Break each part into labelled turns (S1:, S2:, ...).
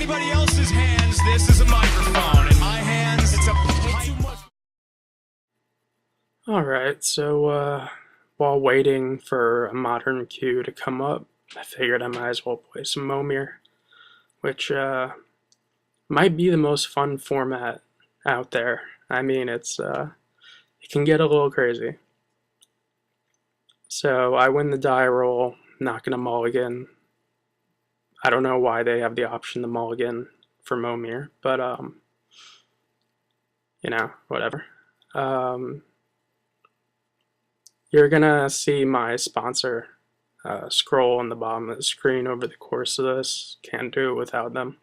S1: anybody else's hands, this is a microphone. In my hands, it's a way too much.
S2: Alright, so while waiting for a modern queue to come up, I figured I might as well play some Momir, which might be the most fun format out there. I mean, it can get a little crazy. So I win the die roll, not gonna mulligan. I don't know why they have the option to mulligan for Momir, but you know, whatever. You're gonna see my sponsor scroll on the bottom of the screen over the course of this. Can't do it without them.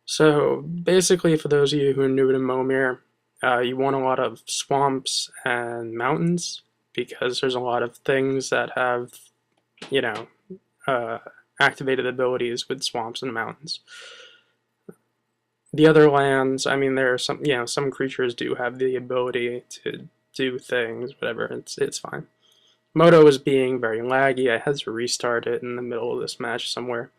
S2: So basically, for those of you who are new to Momir, you want a lot of swamps and mountains because there's a lot of things that have, you know, activated abilities with swamps and mountains. The other lands, I mean, there are some, you know, some creatures do have the ability to do things, whatever, it's fine. Moto is being very laggy. I had to restart it in the middle of this match somewhere.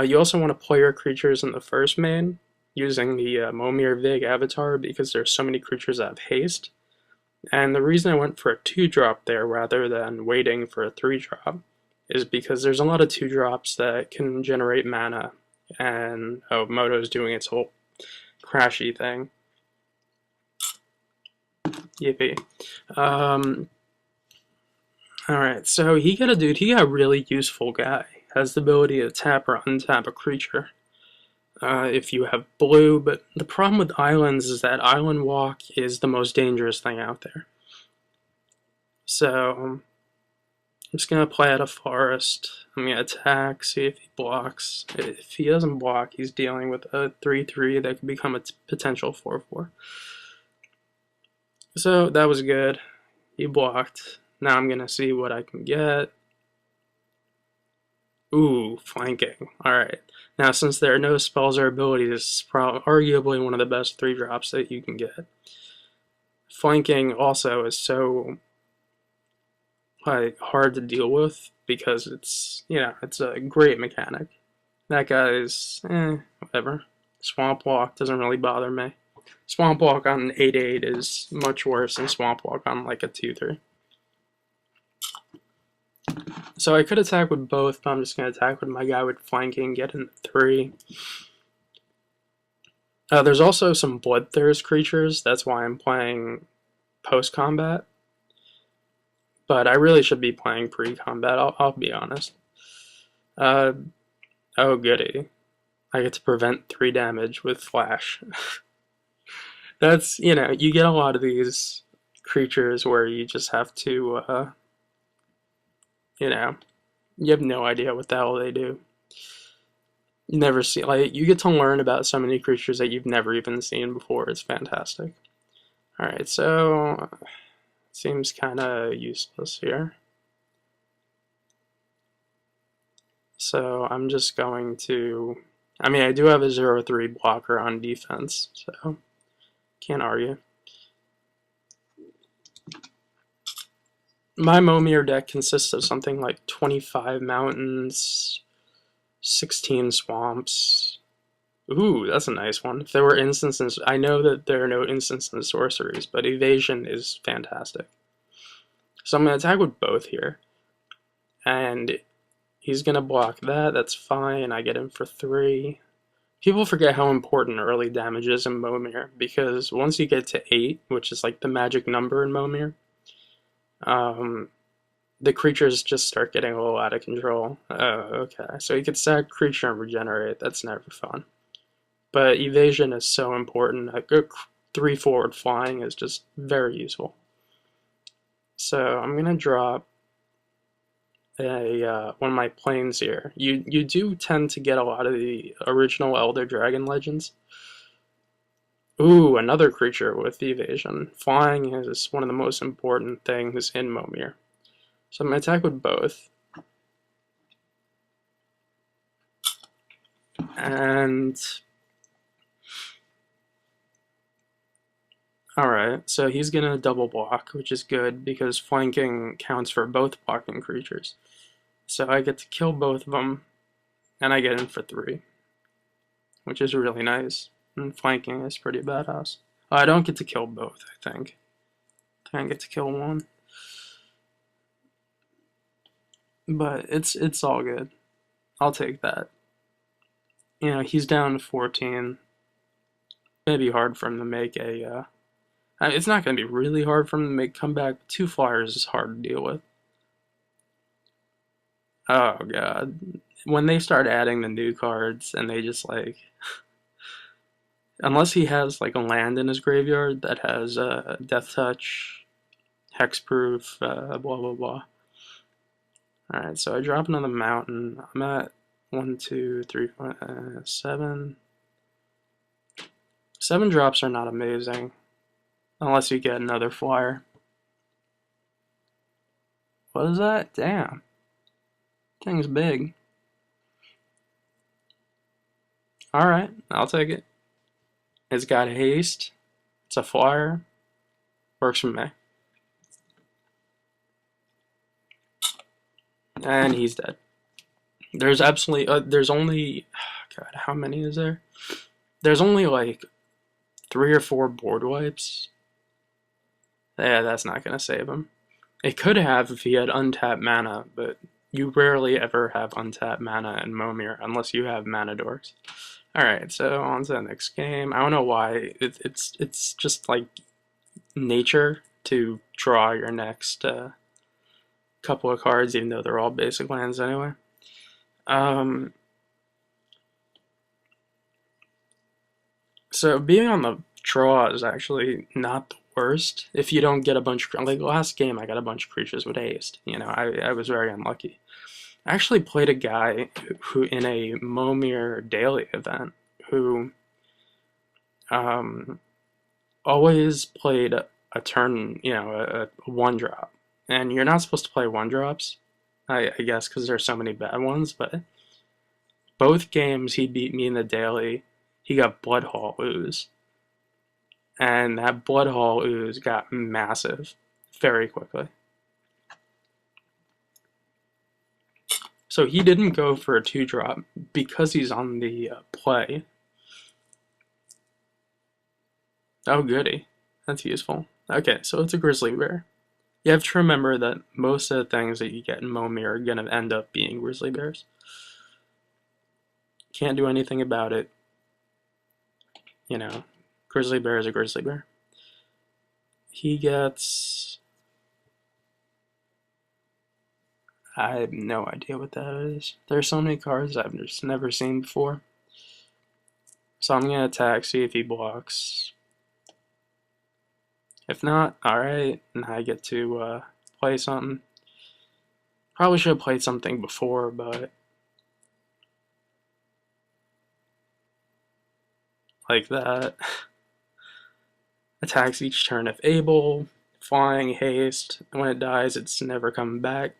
S2: You also want to play your creatures in the first main using the Momir Vig avatar because there's so many creatures that have haste. And the reason I went for a 2-drop there rather than waiting for a 3-drop is because there's a lot of 2-drops that can generate mana, and Moto's doing its whole crashy thing. Yippee. Alright, so he got a really useful guy. Has the ability to tap or untap a creature if you have blue, but the problem with islands is that Island Walk is the most dangerous thing out there. So I'm just going to play out a forest. I'm going to attack, see if he blocks. If he doesn't block, he's dealing with a 3-3 that could become a potential 4-4. So that was good. He blocked. Now I'm going to see what I can get. Ooh, flanking. Alright. Now, since there are no spells or abilities, this is arguably one of the best 3-drops that you can get. Flanking also is so hard to deal with because it's, you know, it's a great mechanic. That guy's, whatever. Swamp Walk doesn't really bother me. Swamp Walk on an 8-8 is much worse than Swamp Walk on like a 2-3. So I could attack with both, but I'm just going to attack with my guy with flanking, get in 3. There's also some Bloodthirst creatures, that's why I'm playing post-combat. But I really should be playing pre-combat, I'll be honest. Oh goody. I get to prevent 3 damage with Flash. That's, you know, you get a lot of these creatures where you just have to, you know, you have no idea what the hell they do. You never see, like, you get to learn about so many creatures that you've never even seen before. It's fantastic. Alright, so seems kind of useless here. So I'm just going to, I mean, I do have a 0-3 blocker on defense, so can't argue. My Momir deck consists of something like 25 mountains, 16 swamps. Ooh, that's a nice one. If there were instances, I know that there are no instances in sorceries, but evasion is fantastic. So I'm going to attack with both here. And he's going to block that, that's fine, I get him for 3. People forget how important early damage is in Momir, because once you get to 8, which is like the magic number in Momir, the creatures just start getting a little out of control. Okay, so you could sack creature and regenerate, that's never fun. But evasion is so important. A good 3 forward flying is just very useful. So I'm gonna drop a one of my planes here. You do tend to get a lot of the original Elder Dragon Legends. Ooh, another creature with evasion. Flying is one of the most important things in Momir. So I'm going to attack with both. And alright, so he's going to double block, which is good because flanking counts for both blocking creatures. So I get to kill both of them, and I get in for 3. which is really nice. And flanking is pretty badass. I don't get to kill both, I think. I get to kill one. But it's all good. I'll take that. You know, he's down to 14. Maybe hard for him to make a. It's not going to be really hard for him to make comeback. 2 flyers is hard to deal with. Oh god. When they start adding the new cards and they just like. Unless he has like a land in his graveyard that has Death Touch, Hexproof, blah blah blah. Alright, so I drop another mountain. I'm at 1, 2, 3, 4, 7. 7 drops are not amazing. Unless you get another flyer. What is that? Damn. Thing's big. Alright, I'll take it. It's got haste. It's a flyer. Works for me. And he's dead. There's absolutely, there's only, God, how many is there? There's only like 3 or 4 board wipes. Yeah, that's not going to save him. It could have if he had untapped mana, but you rarely ever have untapped mana in Momir unless you have mana dorks. Alright, so on to the next game. I don't know why. It's just like nature to draw your next couple of cards, even though they're all basic lands anyway. So being on the draw is actually not the worst if you don't get a bunch of, like last game I got a bunch of creatures with haste. You know, I was very unlucky. I actually played a guy who in a Momir daily event who always played a turn, you know, a 1-drop. And you're not supposed to play 1-drops, I guess, because there's so many bad ones, but both games he beat me in the daily, he got Bloodhaul Ooze. And that Bloodhaul Ooze got massive very quickly. So he didn't go for a 2-drop because he's on the play. Oh goody, that's useful. Okay, so it's a Grizzly Bear. You have to remember that most of the things that you get in Momir are going to end up being Grizzly Bears. Can't do anything about it. You know, Grizzly Bear is a Grizzly Bear. He gets... I have no idea what that is. There's so many cards I've just never seen before. So I'm going to attack, see if he blocks. If not, alright, and I get to play something. Probably should have played something before, but... like that. Attacks each turn if able. Flying, haste. When it dies, it's never coming back.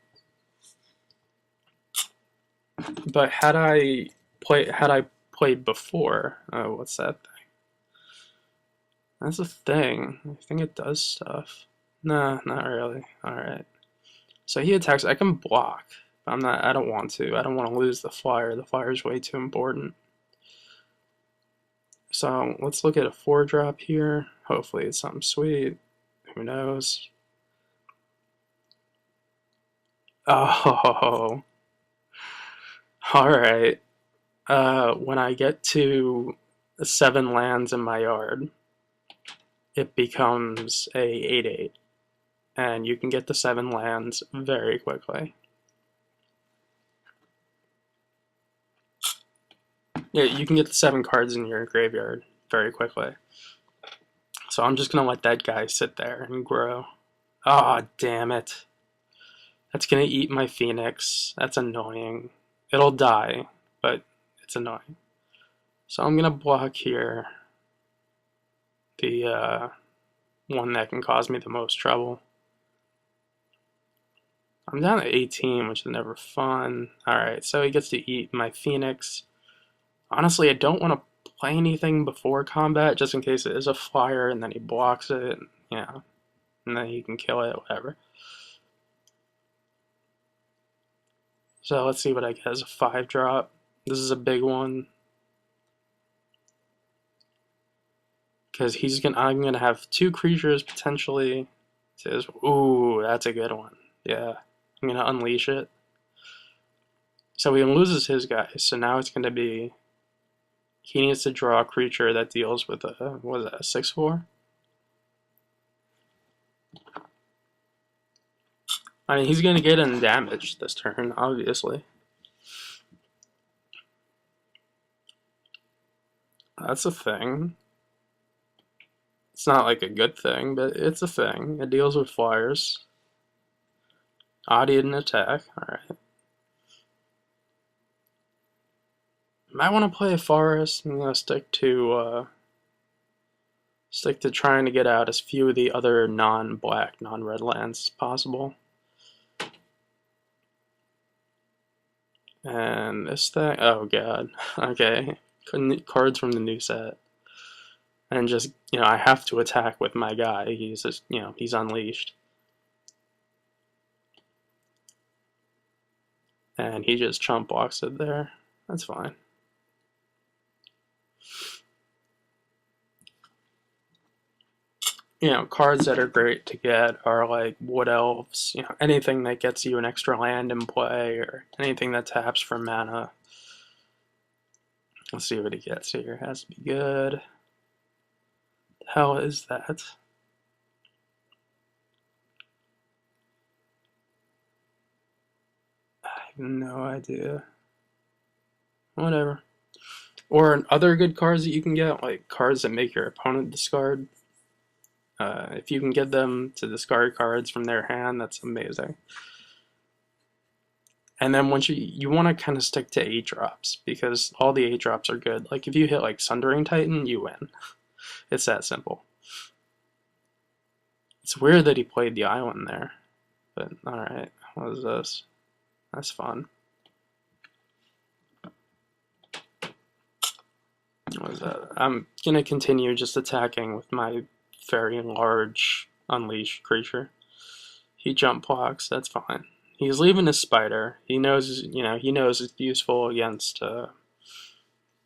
S2: But had I played before, oh, what's that thing? That's a thing. I think it does stuff. Nah, not really. Alright. So he attacks. I can block. But I don't want to. I don't want to lose the flyer. The flyer's way too important. So let's look at a 4-drop here. Hopefully it's something sweet. Who knows? Oh. Alright. When I get to 7 lands in my yard, it becomes a 8/8. And you can get the 7 lands very quickly. Yeah, you can get the 7 cards in your graveyard very quickly. So I'm just going to let that guy sit there and grow. Ah, oh, damn it. That's going to eat my Phoenix. That's annoying. It'll die, but it's annoying. So I'm going to block here the one that can cause me the most trouble. I'm down to 18, which is never fun. Alright, so he gets to eat my Phoenix. Honestly, I don't want to play anything before combat, just in case it is a flyer and then he blocks it, you know, and then he can kill it, whatever. So let's see what I get as a 5-drop. This is a big one. because I'm gonna have two creatures potentially. Says, ooh, that's a good one. Yeah, I'm gonna unleash it. So he loses his guy. So now it's gonna be he needs to draw a creature that deals with a what is that, a 6/4? I mean, he's gonna get in damage this turn, obviously. That's a thing. It's not like a good thing, but it's a thing. It deals with flyers. Oddie didn't attack. Alright. Might want to play a forest. I'm gonna stick to trying to get out as few of the other non-black, non-red lands as possible. And this thing, oh god, okay, cards from the new set, and just I have to attack with my guy. He's just he's unleashed, and he just chump blocks it there. That's fine. Cards that are great to get are like Wood Elves, anything that gets you an extra land in play, or anything that taps for mana. Let's see what he gets here. It has to be good. The hell is that? I have no idea. Whatever. Or other good cards that you can get, like cards that make your opponent discard. If you can get them to discard cards from their hand, that's amazing. And then once you want to kind of stick to 8-drops, because all the 8-drops are good. Like if you hit like Sundering Titan, you win. It's that simple. It's weird that he played the island there, but alright, what is this? That's fun. What is that? I'm gonna continue just attacking with my very large unleashed creature. He jump blocks, that's fine. He's leaving his spider. He knows, he knows it's useful against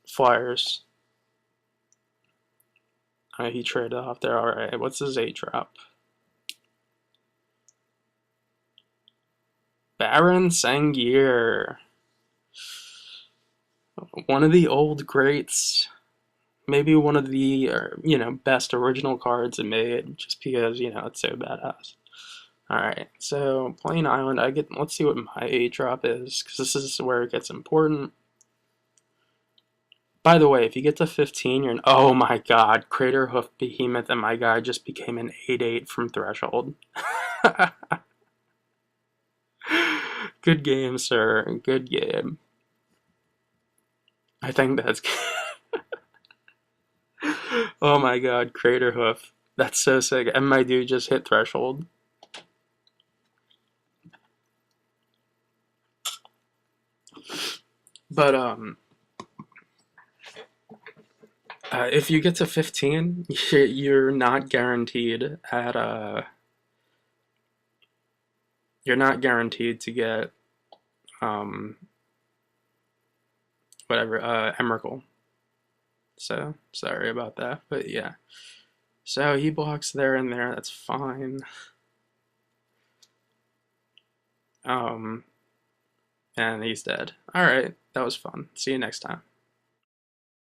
S2: flyers. He traded off there. Alright, what's his 8-drop? Baron Sangir. One of the old greats. Maybe one of the best original cards it made, just because it's so badass. Alright, so playing island, let's see what my 8-drop is, because this is where it gets important. By the way, if you get to 15, oh my god, Crater Hoof Behemoth and my guy just became an 8/8 from Threshold. Good game, sir. Good game. I think that's oh my god, Crater Hoof. That's so sick. And my dude just hit Threshold. But if you get to 15, you're not guaranteed at you're not guaranteed to get whatever Emrakul. So sorry about that, but yeah. So he blocks there and there. That's fine. And he's dead. All right, that was fun. See you next time.